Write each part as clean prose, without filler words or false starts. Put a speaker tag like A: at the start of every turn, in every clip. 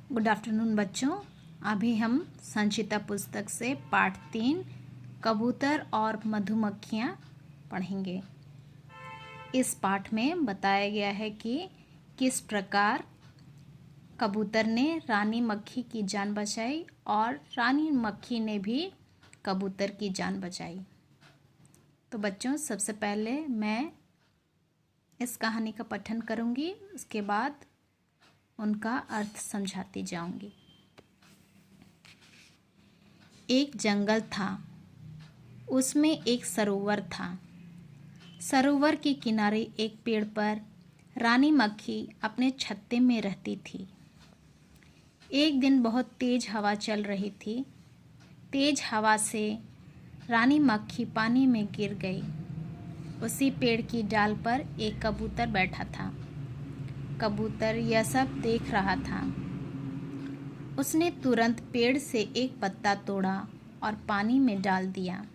A: Good afternoon बच्चों। अभी हम संचिता पुस्तक से पाठ 3 कबूतर और मधुमक्खियाँ पढ़ेंगे। इस पाठ में बताया गया है कि किस प्रकार कबूतर ने रानी मक्खी की जान बचाई और रानी मक्खी ने भी कबूतर की जान बचाई। तो बच्चों, सबसे पहले मैं इस कहानी का पठन करूँगी, उसके बाद उनका अर्थ समझाती जाऊंगी। एक जंगल था, उसमें एक सरोवर था। सरोवर के किनारे एक पेड़ पर रानी मक्खी अपने छत्ते में रहती थी। एक दिन बहुत तेज हवा चल रही थी। तेज हवा से रानी मक्खी पानी में गिर गई। उसी पेड़ की डाल पर एक कबूतर बैठा था। कबूतर यह सब देख रहा था। उसने तुरंत पेड़ से एक पत्ता तोड़ा और पानी में डाल दिया।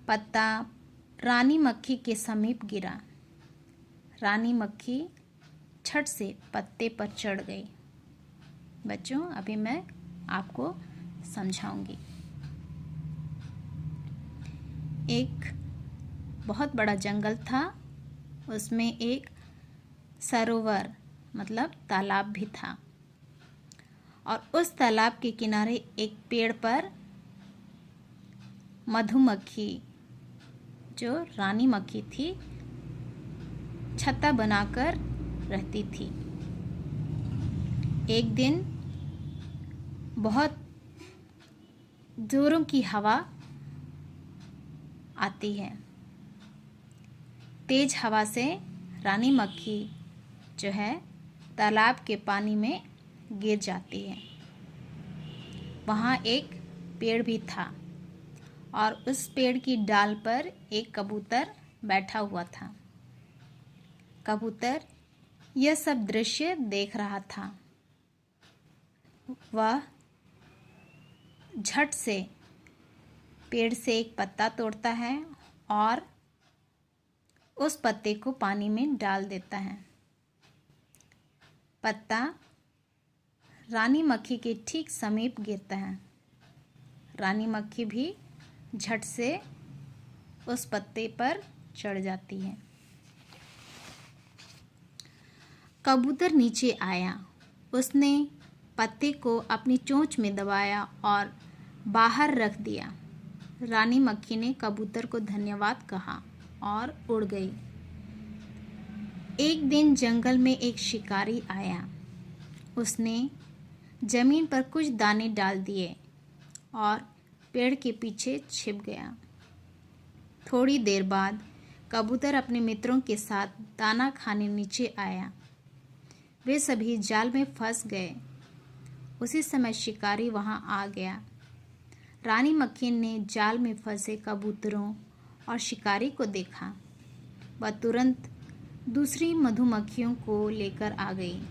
A: पत्ता रानी मक्खी के समीप गिरा। रानी मक्खी झट से पत्ते पर चढ़ गई। बच्चों, अभी मैं आपको समझाऊंगी। एक बहुत बड़ा जंगल था, उसमें एक सरोवर मतलब तालाब भी था और उस तालाब के किनारे एक पेड़ पर मधुमक्खी, जो रानी मक्खी थी, छत्ता बनाकर रहती थी। एक दिन बहुत जोरों की हवा आती है। तेज हवा से रानी मक्खी जो है तालाब के पानी में गिर जाती है। वहाँ एक पेड़ भी था और उस पेड़ की डाल पर एक कबूतर बैठा हुआ था। कबूतर यह सब दृश्य देख रहा था। वह झट से पेड़ से एक पत्ता तोड़ता है और उस पत्ते को पानी में डाल देता है। पत्ता रानी मक्खी के ठीक समीप गिरता है। रानी मक्खी भी झट से उस पत्ते पर चढ़ जाती है। कबूतर नीचे आया। उसने पत्ते को अपनी चोंच में दबाया और बाहर रख दिया। रानी मक्खी ने कबूतर को धन्यवाद कहा और उड़ गई। एक दिन जंगल में एक शिकारी आया। उसने जमीन पर कुछ दाने डाल दिए और पेड़ के पीछे छिप गया। थोड़ी देर बाद कबूतर अपने मित्रों के साथ दाना खाने नीचे आया। वे सभी जाल में फंस गए। उसी समय शिकारी वहां आ गया। रानी मक्खी ने जाल में फंसे कबूतरों और शिकारी को देखा। वह तुरंत दूसरी मधुमक्खियों को लेकर आ गई।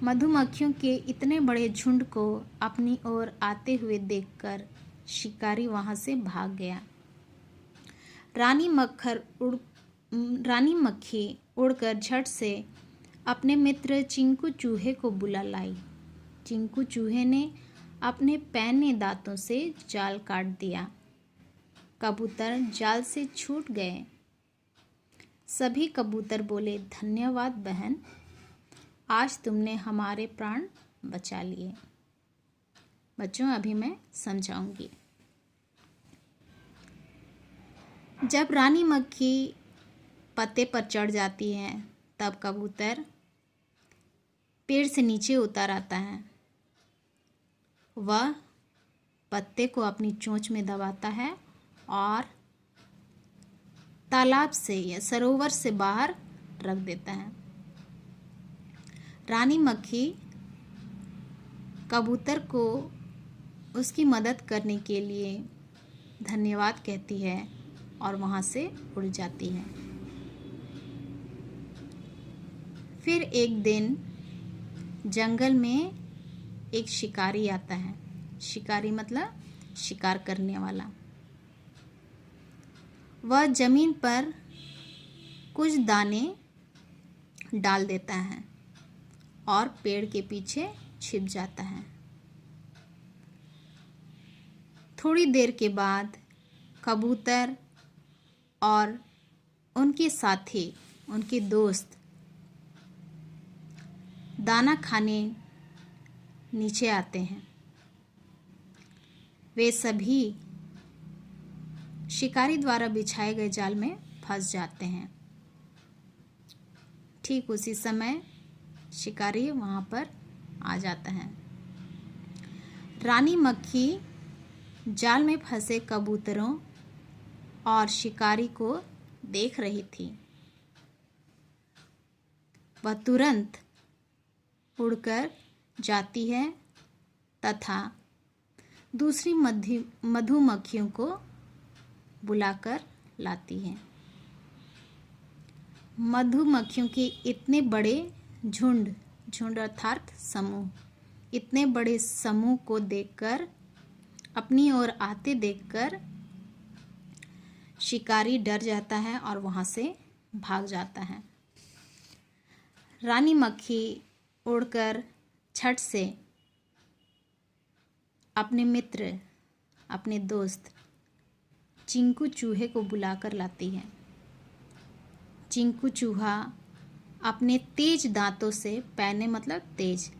A: मधुमक्खियों के इतने बड़े झुंड को अपनी ओर आते हुए देखकर शिकारी वहां से भाग गया। रानी मक्खी उड़कर झट से अपने मित्र चिंकू चूहे को बुला लाई। चिंकू चूहे ने अपने पैने दांतों से जाल काट दिया। कबूतर जाल से छूट गए। सभी कबूतर बोले, धन्यवाद बहन, आज तुमने हमारे प्राण बचा लिए। बच्चों, अभी मैं समझाऊंगी। जब रानी मक्खी पत्ते पर चढ़ जाती है, तब कबूतर पेड़ से नीचे उतर आता है। वह पत्ते को अपनी चोंच में दबाता है और तालाब से या सरोवर से बाहर रख देता है। रानी मक्खी कबूतर को उसकी मदद करने के लिए धन्यवाद कहती है और वहाँ से उड़ जाती है। फिर एक दिन जंगल में एक शिकारी आता है। शिकारी मतलब शिकार करने वाला। वह जमीन पर कुछ दाने डाल देता है और पेड़ के पीछे छिप जाता है। थोड़ी देर के बाद कबूतर और उनके साथी, उनके दोस्त दाना खाने नीचे आते हैं। वे सभी शिकारी द्वारा बिछाए गए जाल में फंस जाते हैं। ठीक उसी समय शिकारी वहां पर आ जाता है। रानी मक्खी जाल में फंसे कबूतरों और शिकारी को देख रही थी। वह तुरंत उड़कर जाती है तथा दूसरी मधुमक्खियों को बुलाकर लाती है। मधुमक्खियों के इतने बड़े झुंड अर्थात समूह, इतने बड़े समूह को देखकर, अपनी ओर आते देखकर शिकारी डर जाता है और वहां से भाग जाता है। रानी मक्खी उड़कर छट से अपने मित्र, अपने दोस्त चिंकू चूहे को बुलाकर लाती है। चिंकू चूहा अपने तेज दांतों से, पैने मतलब तेज,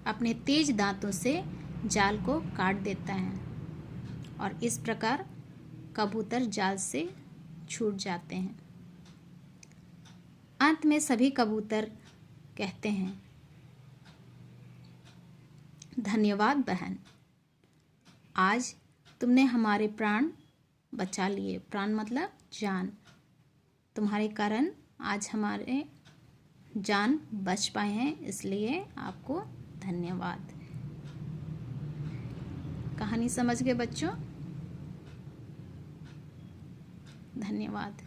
A: अपने तेज दांतों से जाल को काट देता है और इस प्रकार कबूतर जाल से छूट जाते हैं। अंत में सभी कबूतर कहते हैं, धन्यवाद बहन, आज तुमने हमारे प्राण बचा लिए। प्राण मतलब जान। तुम्हारे कारण आज हमारे जान बच पाए हैं, इसलिए आपको धन्यवाद। कहानी समझ गए बच्चों? धन्यवाद।